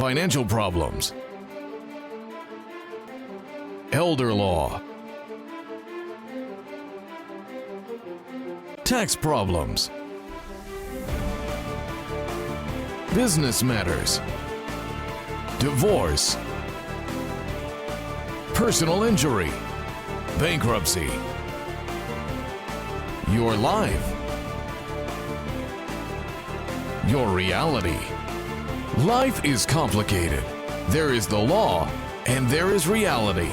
financial problems, elder law, tax problems, business matters, divorce, personal injury, bankruptcy, your life, your reality. Life is complicated. There is the law and there is reality.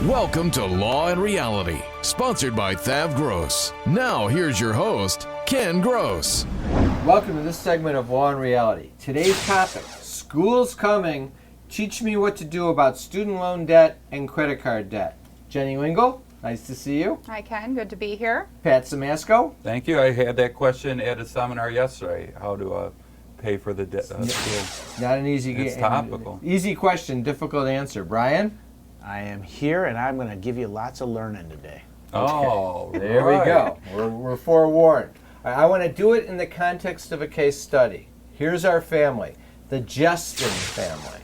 Welcome to Law and Reality, sponsored by THAV GROSS. Now here's your host, Ken Gross. Welcome to this segment of Law and Reality. Today's topic, school's coming. Teach me what to do about student loan debt and credit card debt. Jenny Lingl, nice to see you. Hi, Ken. Good to be here. Pat Samasco. Thank you. I had that question at a seminar yesterday. How to pay for the debt? School. Not an easy It's topical. Easy question, difficult answer. Brian? I am here, and I'm going to give you lots of learning today. Oh, there we go. We're forewarned. I want to do it in the context of a case study. Here's our family, the Justin family.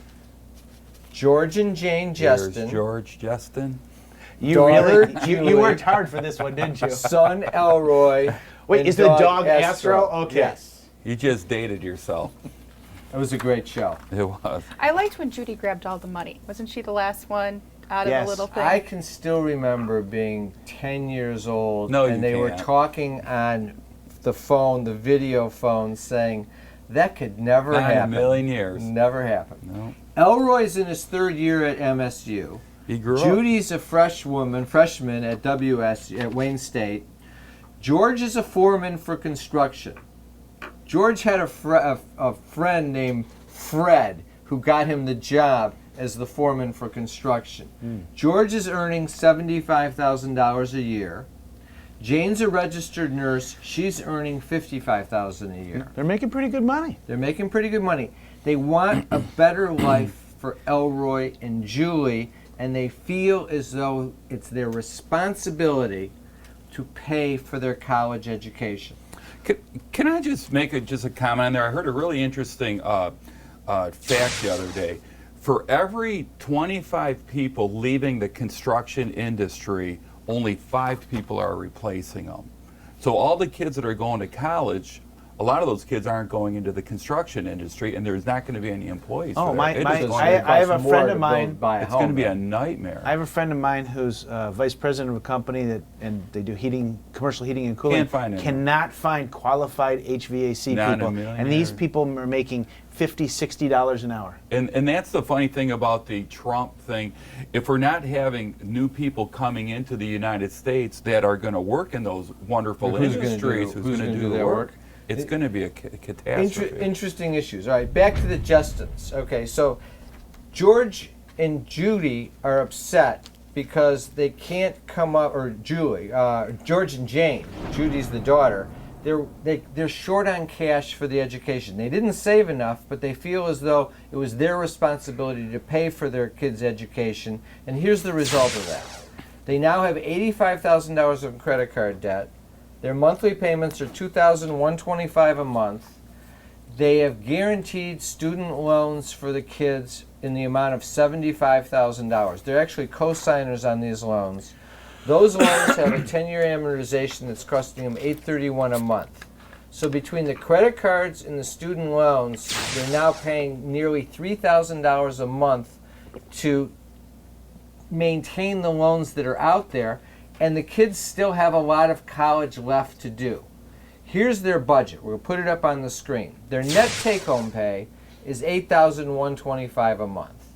George and Jane Justin. Here's George Justin. You worked hard for this one, didn't you? Son Elroy. Wait, and is the dog Astro? Okay. Yes. You just dated yourself. It was a great show. It was. I liked when Judy grabbed all the money. Wasn't she the last one out of Yes. the little thing? I can still remember being 10 years old No, and you they were can't. talking on the phone, the video phone, saying that could never Not in a happen. million years. Never happen. No. Elroy's in his third year at MSU. He grew up. Judy's a freshman at at Wayne State. George is a foreman for construction. George had a friend named Fred who got him the job as the foreman for construction. George is earning $75,000 a year. Jane's a registered nurse. She's earning $55,000 a year. They're making pretty good money. They're making pretty good money. They want a better life for Elroy and Julie, and they feel as though it's their responsibility to pay for their college education. Can I just make a comment on there? I heard a really interesting fact the other day. For every 25 people leaving the construction industry, only 5 people are replacing them. So all the kids that are going to college, a lot of those kids aren't going into the construction industry, and there's not going to be any employees. Oh, for that. I have a friend of mine. It's going to be a nightmare. I have a friend of mine who's vice president of a company and they do commercial heating and cooling. Cannot find qualified HVAC Not in a people, million and these years. people are making $50, $60 an hour. And that's the funny thing about the Trump thing. If we're not having new people coming into the United States that are going to work in those wonderful industries, who's going to do the work? It's going to be a catastrophe. Interesting issues. All right, back to the Justins. Okay, so George and Judy are upset because they can't come up, or George and Jane, Judy's the daughter, they're short on cash for the education. They didn't save enough, but they feel as though it was their responsibility to pay for their kids' education, and here's the result of that. They now have $85,000 of credit card debt. Their monthly payments are $2,125 a month. They have guaranteed student loans for the kids in the amount of $75,000. They're actually co-signers on these loans. Those loans have a 10-year amortization that's costing them $831 a month. So between the credit cards and the student loans, they're now paying nearly $3,000 a month to maintain the loans that are out there. And the kids still have a lot of college left to do. Here's their budget. We'll put it up on the screen. Their net take-home pay is $8,125 a month.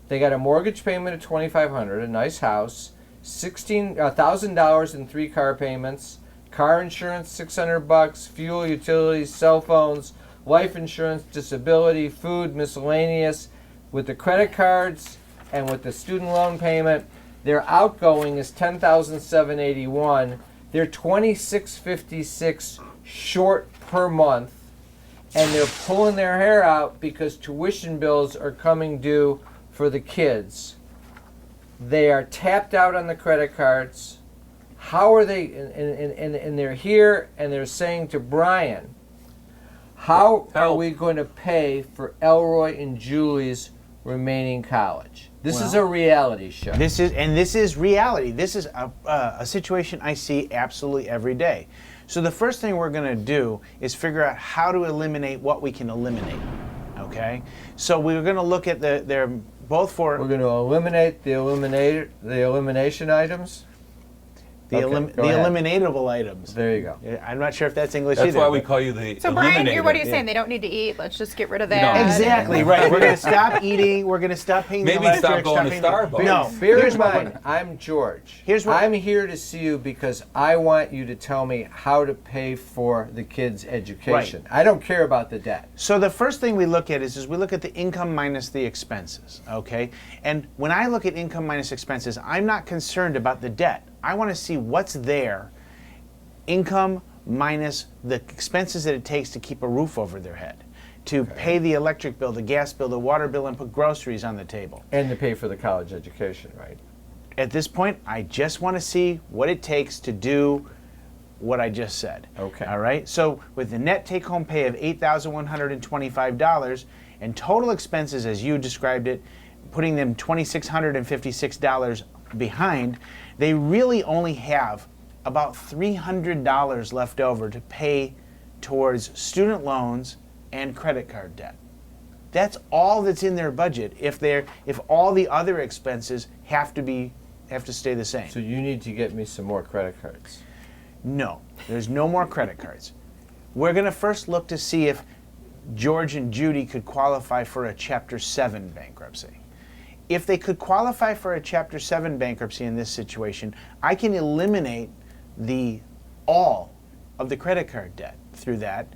They got a mortgage payment of $2,500, a nice house, $1,000 in 3 car payments, car insurance $600, fuel, utilities, cell phones, life insurance, disability, food, miscellaneous. With the credit cards and with the student loan payment, their outgoing is $10,781. They're $2,656 short per month, and they're pulling their hair out because tuition bills are coming due for the kids. They are tapped out on the credit cards. How are they? And they're here, and they're saying to Brian, How are Help. we going to pay for Elroy and Julie's remaining college? This is a reality show. This is reality. This is a situation I see absolutely every day. So the first thing we're going to do is figure out how to eliminate what we can eliminate. Okay? So we're going to look at they're both for... We're going to eliminate the elimination items. The eliminatable items. There you go. I'm not sure if that's English That's either. why we call you the So Brian, eliminator. what are you saying? They don't need to eat. Let's just get rid of that. Exactly, right. We're going to stop eating. We're going to stop paying the Maybe electric, stop going to paying Starbucks. No. Bear Here's in what mind, I'm George. Here's what- I'm here to see you because I want you to tell me how to pay for the kids' education. I don't care about the debt. So the first thing we look at is we look at the income minus the expenses, okay? And when I look at income minus expenses, I'm not concerned about the debt. I want to see what's there, income minus the expenses that it takes to keep a roof over their head, to pay the electric bill, the gas bill, the water bill, and put groceries on the table. And to pay for the college education, right? At this point, I just want to see what it takes to do what I just said. Okay. All right? So with the net take-home pay of $8,125 and total expenses as you described it, putting them $2,656 behind, they really only have about $300 left over to pay towards student loans and credit card debt. That's all that's in their budget if all the other expenses have to stay the same. So you need to get me some more credit cards. No, there's no more credit cards. We're going to first look to see if George and Judy could qualify for a Chapter 7 bankruptcy. If they could qualify for a Chapter 7 bankruptcy in this situation, I can eliminate all of the credit card debt through that,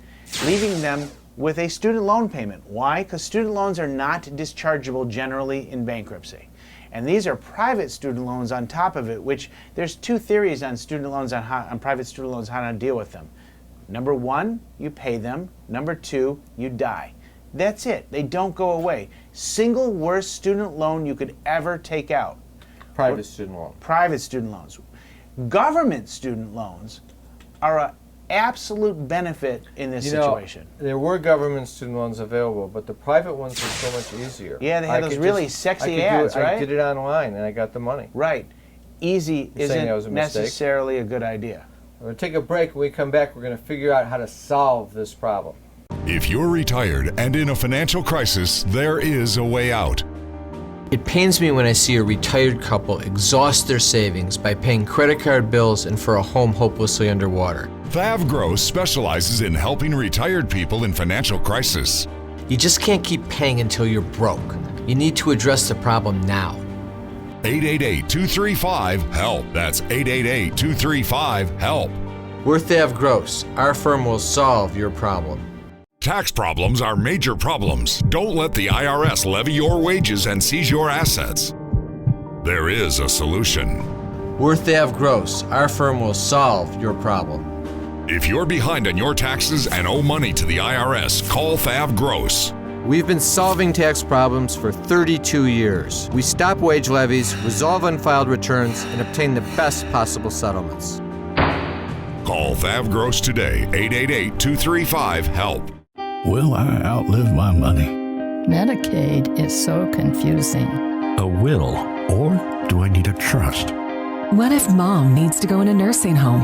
leaving them with a student loan payment. Why? Because student loans are not dischargeable generally in bankruptcy. And these are private student loans on top of it, which there's two theories on student loans, on private student loans, how to deal with them. Number one, you pay them. Number two, you die. That's it. They don't go away. Single worst student loan you could ever take out. Private student loan. Private student loans. Government student loans are an absolute benefit in this situation. There were government student loans available, but the private ones were so much easier. Yeah, they had those really sexy ads, right? I did it online and I got the money. Right. Easy You're saying that was isn't a mistake? necessarily a good idea. We're going to take a break. When we come back, we're going to figure out how to solve this problem. If you're retired and in a financial crisis, there is a way out. It pains me when I see a retired couple exhaust their savings by paying credit card bills and for a home hopelessly underwater. THAV GROSS specializes in helping retired people in financial crisis. You just can't keep paying until you're broke. You need to address the problem now. 888-235-HELP. That's 888-235-HELP. We're THAV GROSS. Our firm will solve your problem. Tax problems are major problems. Don't let the IRS levy your wages and seize your assets. There is a solution. We're THAV GROSS. Our firm will solve your problem. If you're behind on your taxes and owe money to the IRS, call THAV GROSS. We've been solving tax problems for 32 years. We stop wage levies, resolve unfiled returns, and obtain the best possible settlements. Call THAV GROSS today, 888-235-HELP. Will I outlive my money? Medicaid is so confusing. A will, or do I need a trust? What if mom needs to go in a nursing home?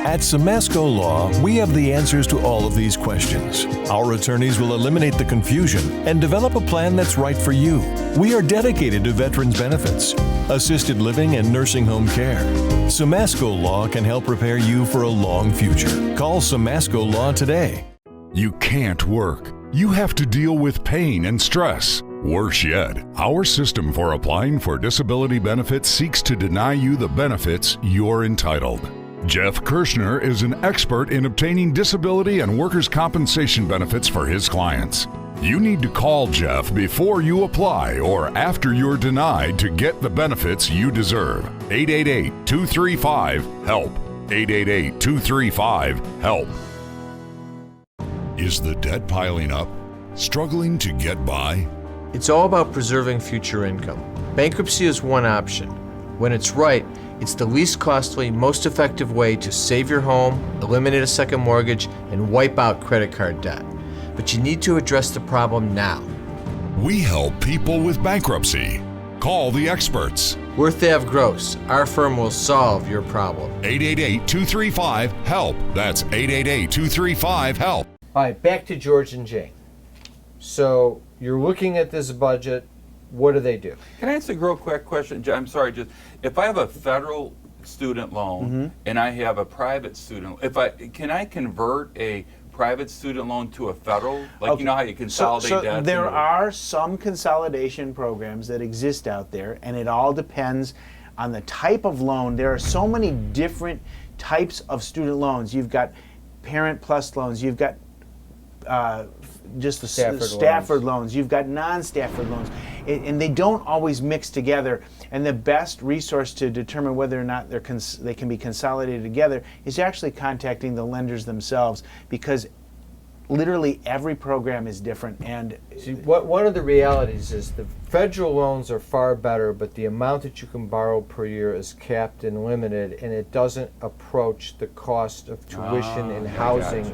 At Samasco Law, we have the answers to all of these questions. Our attorneys will eliminate the confusion and develop a plan that's right for you. We are dedicated to veterans benefits, assisted living, and nursing home care. Samasco Law can help prepare you for a long future. Call Samasco Law today. You can't work. You have to deal with pain and stress. Worse yet, our system for applying for disability benefits seeks to deny you the benefits you're entitled. Jeff Kirshner is an expert in obtaining disability and workers' compensation benefits for his clients. You need to call Jeff before you apply or after you're denied to get the benefits you deserve. 888-235-HELP. 888-235-HELP. Is the debt piling up? Struggling to get by? It's all about preserving future income. Bankruptcy is one option. When it's right, It's the least costly, most effective way to save your home, eliminate a second mortgage, and wipe out credit card debt. But you need to address the problem now. We help people with bankruptcy. Call the experts. We're THAV GROSS. Our firm will solve your problem. 888-235-HELP. That's 888-235-HELP. All right, back to George and Jane. So you're looking at this budget. What do they do? Can I ask a real quick question? I'm sorry, just if I have a federal student loan and I have a private student, can I convert a private student loan to a federal? Like, you know how you consolidate that? There are some consolidation programs that exist out there, and it all depends on the type of loan. There are so many different types of student loans. You've got parent plus loans. You've got just the Stafford loans. You've got non-Stafford loans, and they don't always mix together. And the best resource to determine whether or not they can be consolidated together is actually contacting the lenders themselves, because literally every program is different. And see, one of the realities is the federal loans are far better, but the amount that you can borrow per year is capped and limited, and it doesn't approach the cost of tuition and housing.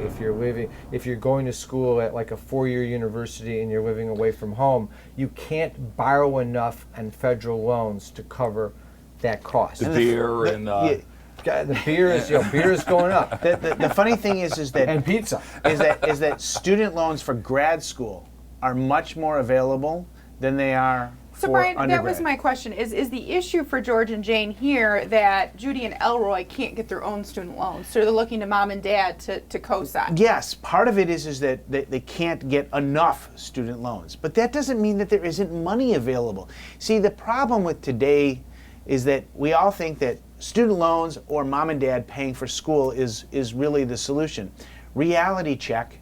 If you're going to school at like a 4-year university and you're living away from home, you can't borrow enough on federal loans to cover that cost. The beer and the beer is going up. The funny thing is that and pizza is that student loans for grad school are much more available than they are So for Brian, undergrad. that was my question. Is the issue for George and Jane here that Judy and Elroy can't get their own student loans, so they're looking to mom and dad to co-sign? Yes, part of it is that they can't get enough student loans, but that doesn't mean that there isn't money available. See, the problem with today is that we all think that student loans or mom and dad paying for school is really the solution. Reality check.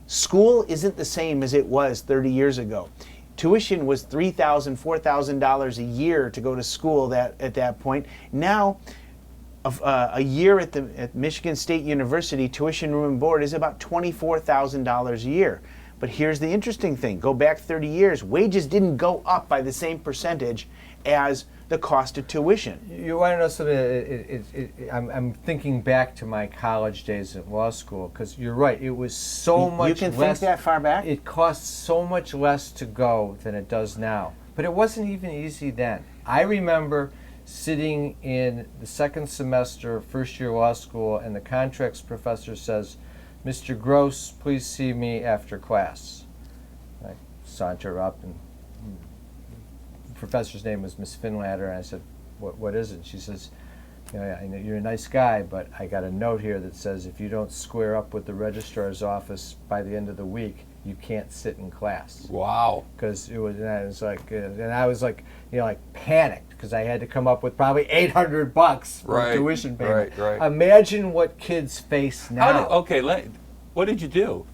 School isn't the same as it was 30 years ago. Tuition was $3,000, $4,000 a year to go to school at that point. Now, a year at Michigan State University, tuition, room, and board is about $24,000 a year. But here's the interesting thing. Go back 30 years, wages didn't go up by the same percentage as the cost of tuition. You want to know something? I'm thinking back to my college days at law school, because you're right. It was so much less. You can think that far back? It costs so much less to go than it does now. But it wasn't even easy then. I remember sitting in the second semester of first year law school, and the contracts professor says, "Mr. Gross, please see me after class." I saunter up, and the professor's name was Miss Finlatter, and I said, what is it? She says, I know you're a nice guy, but I got a note here that says if you don't square up with the registrar's office by the end of the week, you can't sit in class. Wow. Because it was like, and I was like, panicked, because I had to come up with probably $800 for tuition payment. Right. Imagine what kids face now. What did you do?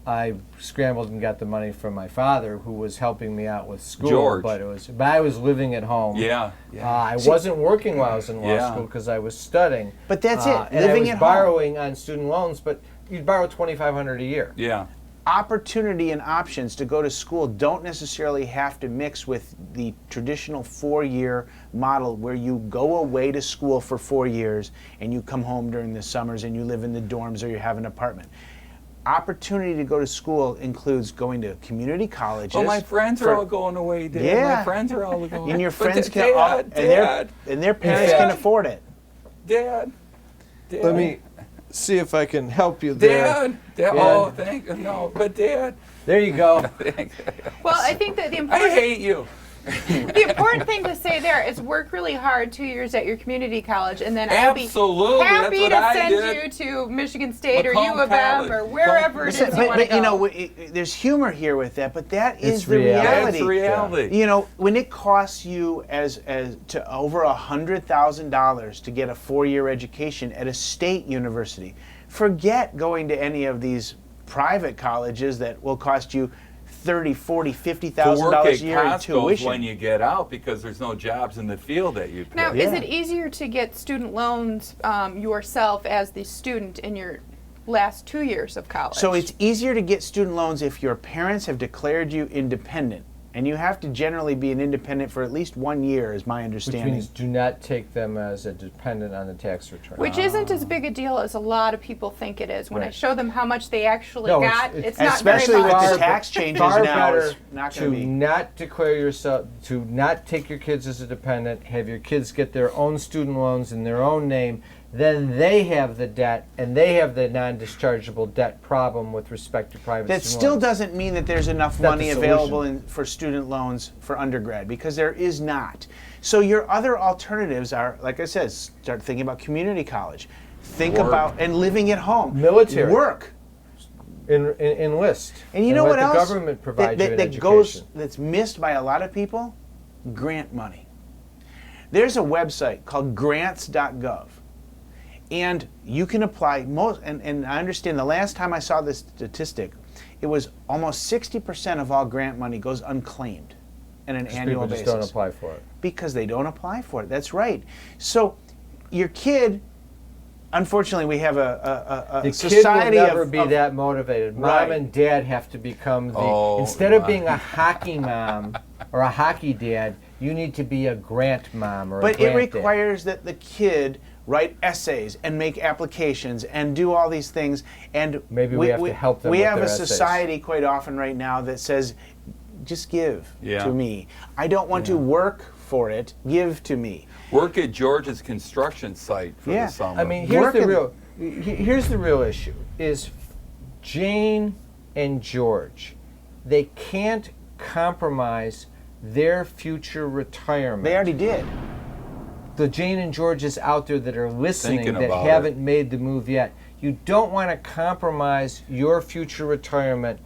I scrambled and got the money from my father, who was helping me out with school. George. But I was living at home. Yeah. I wasn't working while I was in law school because I was studying. But that's it. And Living I at was borrowing on student loans, but you'd borrow $2,500 a year. Yeah. Opportunity and options to go to school don't necessarily have to mix with the traditional 4-year model where you go away to school for 4 years and you come home during the summers and you live in the dorms or you have an apartment. Opportunity to go to school includes going to community colleges. Oh, my friends are all going away, Dad. Yeah. My friends are all going. And your friends can and their parents can afford it. Dad. Let me see if I can help you there. Dad. Oh, but Dad. There you go. Well, I think that the important I hate you. The important thing to say there is work really hard 2 years at your community college, and then Absolutely. I'll be happy That's to what I send you to Michigan State or Macomb U of M or wherever it is you want to go. There's humor here with that, but that is It's the reality. That's reality. You know, when it costs you as to over $100,000 to get a 4-year education at a state university, forget going to any of these private colleges that will cost you $30,000, $40,000, $50,000 a year in tuition. When you get out, because there's no jobs in the field that you pay. Now, is it easier to get student loans yourself as the student in your last 2 years of college? So it's easier to get student loans if your parents have declared you independent. And you have to generally be an independent for at least 1 year, is my Which understanding. means do not take them as a dependent on the tax return. Which isn't as big a deal as a lot of people think it is. When I Right. show them how much they actually No, got, it's it's not Especially very with much. the tax changes Far now, better it's not to going to be. not declare yourself, to not take your kids as a dependent, have your kids get their own student loans in their own name, then they have the debt and they have the non-dischargeable debt problem with respect to private That student still loans. doesn't mean that there's enough not money the available solution. for student loans for undergrad, because there is not. So your other alternatives are, like I said, start thinking about community college. Think about and living at home. Military. Work. Enlist. And you know let what else? The government provides you an that education. goes, that's missed by a lot of people? Grant money. There's a website called grants.gov. And you can apply and I understand the last time I saw this statistic, it was almost 60% of all grant money goes unclaimed on an annual People basis. just don't apply for it. Because they don't apply for it. That's right. So your kid, unfortunately, we have a The society kid will never of, be of that motivated. Mom Right. and dad have to become the, Oh, instead of my. being a hockey mom or a hockey dad, you need to be a grant mom or a But grant it requires that the kid write essays and make applications and do all these things. And Maybe we have to help them We with have their a essays. society quite often right now that says, just give Yeah. to me. I don't want to work for it. Give to me. Work at George's construction site for Yeah. the summer. I mean, here's the Working- here's the real issue: is Jane and George, they can't compromise their future retirement. They already did. The Jane and Georges out there that are listening Thinking that about haven't made the move yet, you don't want to compromise your future retirement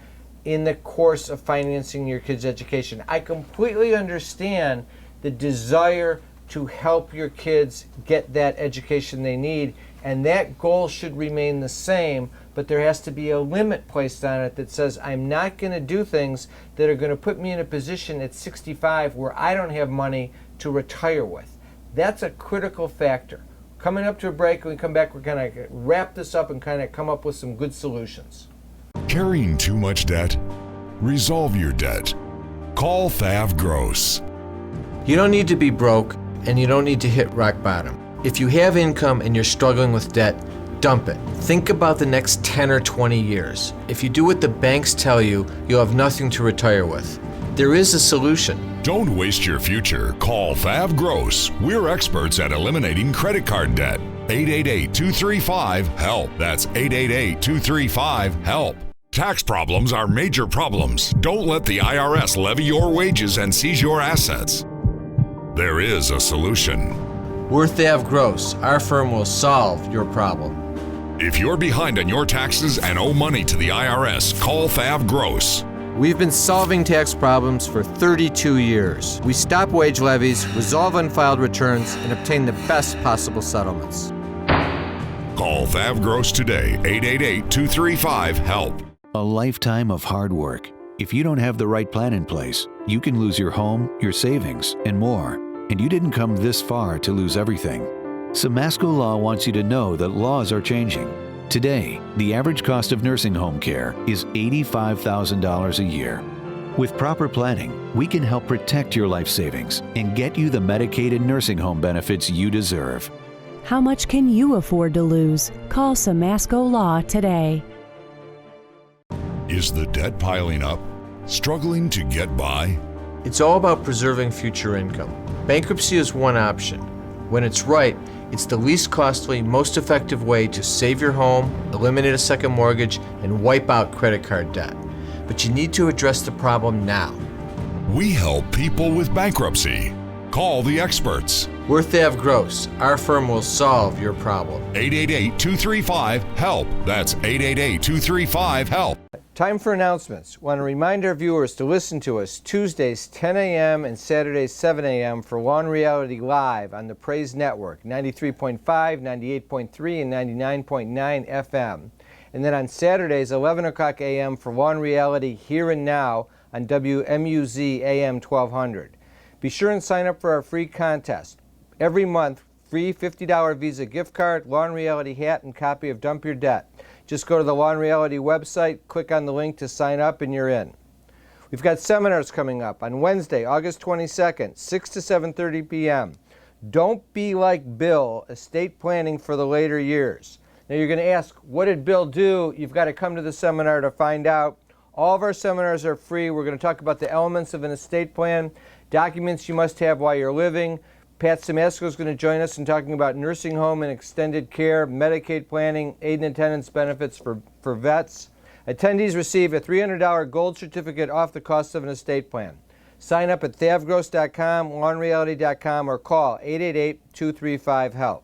in the course of financing your kids' education. I completely understand the desire to help your kids get that education they need, and that goal should remain the same, but there has to be a limit placed on it that says I'm not going to do things that are going to put me in a position at 65 where I don't have money to retire with. That's a critical factor. Coming up to a break, when we come back, we're going to wrap this up and kind of come up with some good solutions. Carrying too much debt? Resolve your debt. Call THAV GROSS. You don't need to be broke, and you don't need to hit rock bottom. If you have income and you're struggling with debt, dump it. Think about the next 10 or 20 years. If you do what the banks tell you, you'll have nothing to retire with. There is a solution. Don't waste your future. Call THAV GROSS. We're experts at eliminating credit card debt. 888-235-HELP. That's 888-235-HELP. Tax problems are major problems. Don't let the IRS levy your wages and seize your assets. There is a solution. We're THAV GROSS. Our firm will solve your problem. If you're behind on your taxes and owe money to the IRS, call THAV GROSS. We've been solving tax problems for 32 years. We stop wage levies, resolve unfiled returns, and obtain the best possible settlements. Call THAV GROSS today, 888-235-HELP. A lifetime of hard work. If you don't have the right plan in place, you can lose your home, your savings, and more. And you didn't come this far to lose everything. Samasco Law wants you to know that laws are changing. Today, the average cost of nursing home care is $85,000 a year. With proper planning, we can help protect your life savings and get you the Medicaid and nursing home benefits you deserve. How much can you afford to lose? Call Samasco Law today. Is the debt piling up? Struggling to get by? It's all about preserving future income. Bankruptcy is one option. When it's right, it's the least costly, most effective way to save your home, eliminate a second mortgage, and wipe out credit card debt. But you need to address the problem now. We help people with bankruptcy. Call the experts. We're THAV GROSS. Our firm will solve your problem. 888-235-HELP. That's 888-235-HELP. Time for announcements. Want to remind our viewers to listen to us Tuesdays 10 a.m. and Saturdays 7 a.m. for Law and Reality Live on the Praise Network, 93.5, 98.3, and 99.9 FM. And then on Saturdays, 11 o'clock a.m. for Law and Reality Here and Now on WMUZ AM 1200. Be sure and sign up for our free contest. Every month, free $50 Visa gift card, Law and Reality hat, and copy of Dump Your Debt. Just go to the Law and Reality website, click on the link to sign up, and you're in. We've got seminars coming up on Wednesday, August 22nd, 6 to 7:30 p.m. Don't Be Like Bill, Estate Planning for the Later Years. Now you're going to ask, what did Bill do? You've got to come to the seminar to find out. All of our seminars are free. We're going to talk about the elements of an estate plan, documents you must have while you're living. Pat Simasko is going to join us in talking about nursing home and extended care, Medicaid planning, aid and attendance benefits for vets. Attendees receive a $300 gold certificate off the cost of an estate plan. Sign up at thavgross.com, lawnreality.com, or call 888-235-HELP.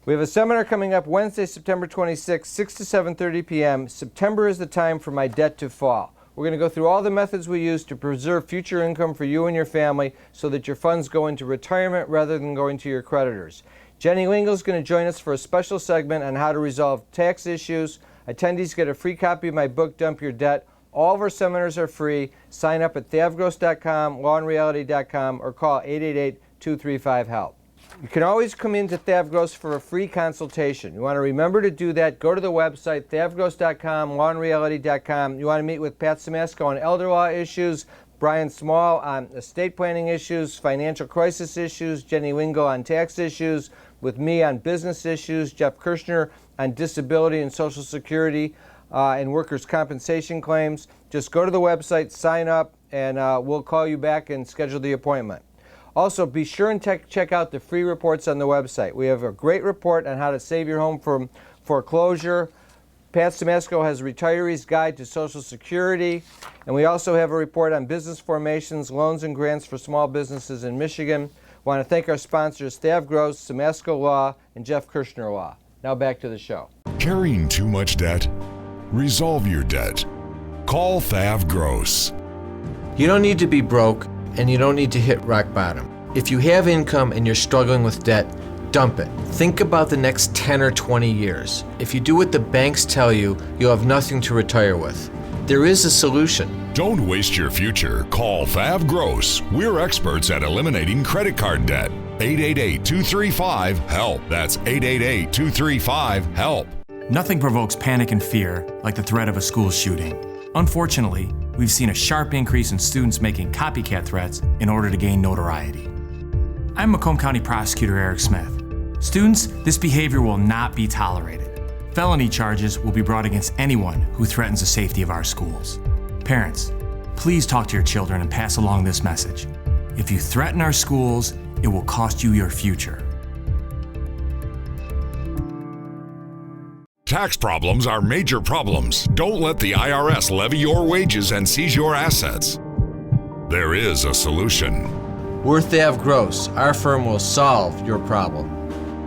We have a seminar coming up Wednesday, September 26, 6 to 7:30 p.m. September is the time for my debt to fall. We're going to go through all the methods we use to preserve future income for you and your family so that your funds go into retirement rather than going to your creditors. Jenny Lingl is going to join us for a special segment on how to resolve tax issues. Attendees get a free copy of my book, Dump Your Debt. All of our seminars are free. Sign up at thavgross.com, lawnreality.com, or call 888-235-HELP. You can always come into THAV GROSS for a free consultation. You want to remember to do that. Go to the website, thavgross.com, lawnreality.com. You want to meet with Pat Simasko on elder law issues, Brian Small on estate planning issues, financial crisis issues, Jenny Lingl on tax issues, with me on business issues, Jeff Kirshner on disability and Social Security and workers' compensation claims. Just go to the website, sign up, and we'll call you back and schedule the appointment. Also, be sure and check out the free reports on the website. We have a great report on how to save your home from foreclosure. Pat Simasko has Retiree's Guide to Social Security. And we also have a report on business formations, loans and grants for small businesses in Michigan. I want to thank our sponsors, THAV GROSS, Simasko Law, and Jeff Kirshner Law. Now back to the show. Carrying too much debt? Resolve your debt. Call THAV GROSS. You don't need to be broke, and you don't need to hit rock bottom. If you have income and you're struggling with debt, dump it. Think about the next 10 or 20 years. If you do what the banks tell you, you'll have nothing to retire with. There is a solution. Don't waste your future. Call THAV GROSS. We're experts at eliminating credit card debt. 888-235-HELP. That's 888-235-HELP. Nothing provokes panic and fear like the threat of a school shooting. Unfortunately, we've seen a sharp increase in students making copycat threats in order to gain notoriety. I'm Macomb County Prosecutor Eric Smith. Students, this behavior will not be tolerated. Felony charges will be brought against anyone who threatens the safety of our schools. Parents, please talk to your children and pass along this message. If you threaten our schools, it will cost you your future. Tax problems are major problems. Don't let the IRS levy your wages and seize your assets. There is a solution. We're THAV GROSS. Our firm will solve your problem.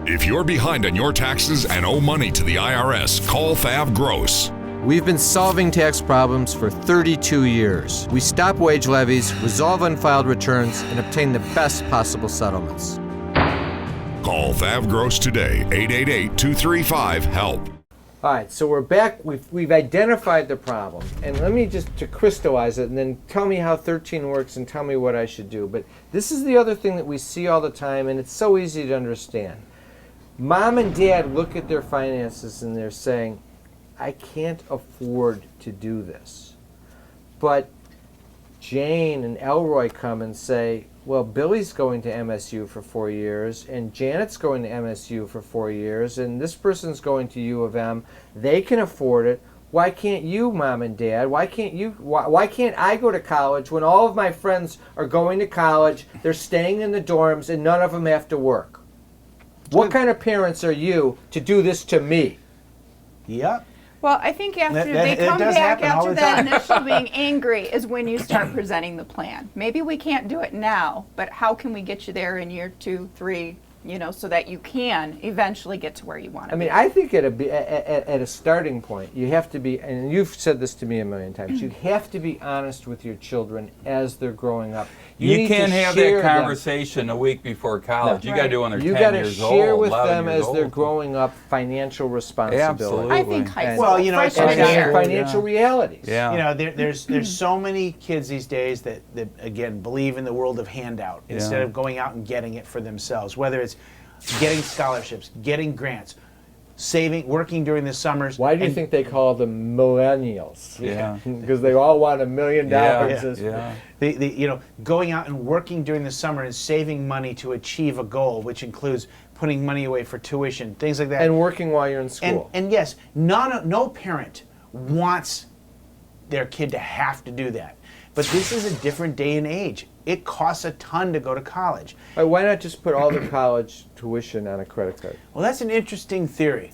If you're behind on your taxes and owe money to the IRS, call THAV GROSS. We've been solving tax problems for 32 years. We stop wage levies, resolve unfiled returns, and obtain the best possible settlements. Call THAV GROSS today, 888-235-HELP. All right, so we're back. We've identified the problem, and let me just to crystallize it, and then tell me how 13 works, and tell me what I should do. But this is the other thing that we see all the time, and it's so easy to understand. Mom and Dad look at their finances, and they're saying, "I can't afford to do this." But Jane and Elroy come and say, well, Billy's going to MSU for 4 years, and Janet's going to MSU for 4 years, and this person's going to U of M. They can afford it. Why can't you, Mom and Dad? Why can't you? Why can't I go to college when all of my friends are going to college, they're staying in the dorms, and none of them have to work? What kind of parents are you to do this to me? Yep. Well, I think after they come back after that initial being angry is when you start presenting the plan. Maybe we can't do it now, but how can we get you there in year 2, 3, so that you can eventually get to where you want to be? I mean, I think at a starting point, you have to be, and you've said this to me a million times, you have to be honest with your children as they're growing up. You can't have that conversation a week before college. No. You got to do it when they're 10 years old. You got to share with them as they're growing up financial responsibility. Absolutely. I think high school. Well, financial realities. Yeah. There's so many kids these days that again believe in the world of handout instead of going out and getting it for themselves. Whether it's getting scholarships, getting grants. working during the summers. Why do you think they call them millennials? Yeah. Because they all want $1 million. Going out and working during the summer and saving money to achieve a goal, which includes putting money away for tuition, things like that. And working while you're in school. And yes, no parent wants their kid to have to do that. But this is a different day and age. It costs a ton to go to college. Why not just put all the college tuition on a credit card? Well, that's an interesting theory.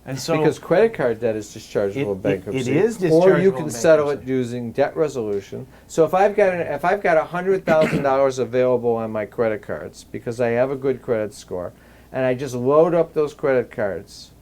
And so because credit card debt is dischargeable in bankruptcy. It is dischargeable. Or you can settle it using debt resolution. So if I've got $100,000 available on my credit cards because I have a good credit score, and I just load up those credit cards.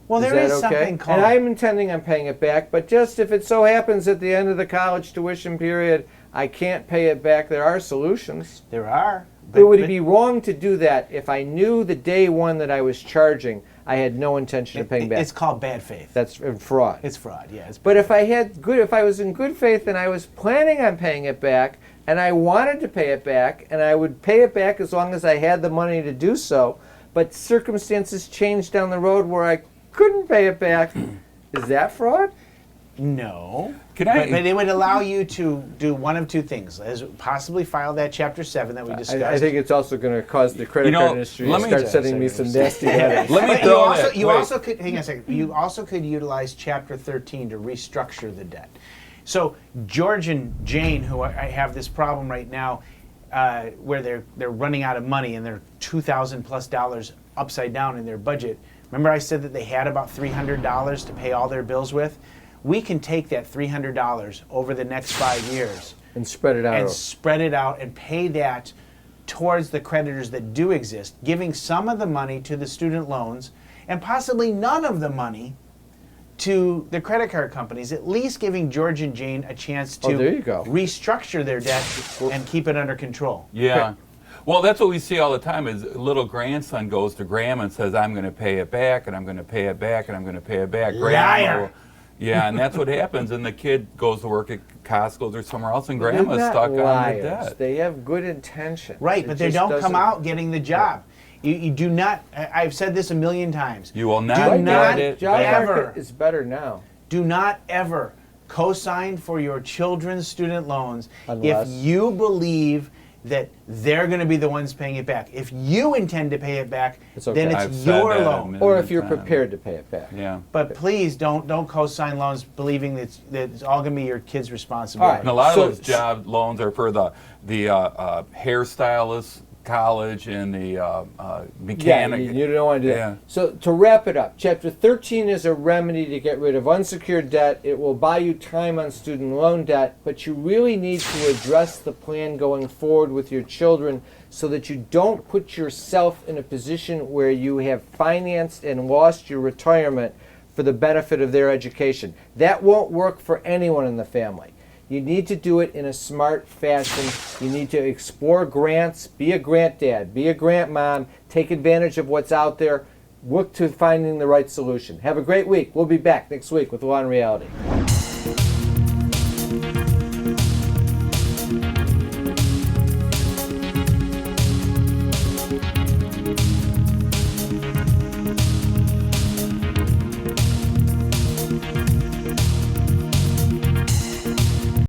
Well, there is something called... And I'm intending on paying it back, but just if it so happens at the end of the college tuition period, I can't pay it back, there are solutions. There are. But would it be wrong to do that if I knew the day one that I was charging, I had no intention of paying back? It's called bad faith. That's fraud. It's fraud, yeah. But if I was in good faith and I was planning on paying it back, and I wanted to pay it back, and I would pay it back as long as I had the money to do so, but circumstances changed down the road where I couldn't pay it back, is that fraud? No. But it would allow you to do one of two things. Possibly file that Chapter 7 that we discussed. I think it's also going to cause the credit card industry to start sending me some nasty letters. You also could, hang on a second, you also could utilize Chapter 13 to restructure the debt. So George and Jane, who I have this problem right now, where they're running out of money and they're $2,000+ upside down in their budget. Remember I said that they had about $300 to pay all their bills with? We can take that $300 over the next 5 years and spread it out and pay that towards the creditors that do exist, giving some of the money to the student loans and possibly none of the money to the credit card companies, at least giving George and Jane a chance to restructure their debt and keep it under control. Yeah. Well, that's what we see all the time is little grandson goes to grandma and says, I'm going to pay it back, and I'm going to pay it back, and I'm going to pay it back. Liar. Yeah, and that's what happens, and the kid goes to work at Costco's or somewhere else, and grandma's stuck on the debt. They have good intention. Right, but they don't come out getting the job. You do not, I've said this a million times. You will not get it. Job market is better now. Do not ever co-sign for your children's student loans if you believe that they're going to be the ones paying it back. If you intend to pay it back, then it's your loan. Or if you're prepared to pay it back. Yeah. But please don't co-sign loans believing that it's all going to be your kid's responsibility. Right. And a lot of those job loans are for the hairstylist college and the mechanic. Yeah, you don't want to do that. So to wrap it up, Chapter 13 is a remedy to get rid of unsecured debt. It will buy you time on student loan debt, but you really need to address the plan going forward with your children so that you don't put yourself in a position where you have financed and lost your retirement for the benefit of their education. That won't work for anyone in the family. You need to do it in a smart fashion. You need to explore grants, be a grant dad, be a grant mom, take advantage of what's out there, work to finding the right solution. Have a great week. We'll be back next week with Law and Reality.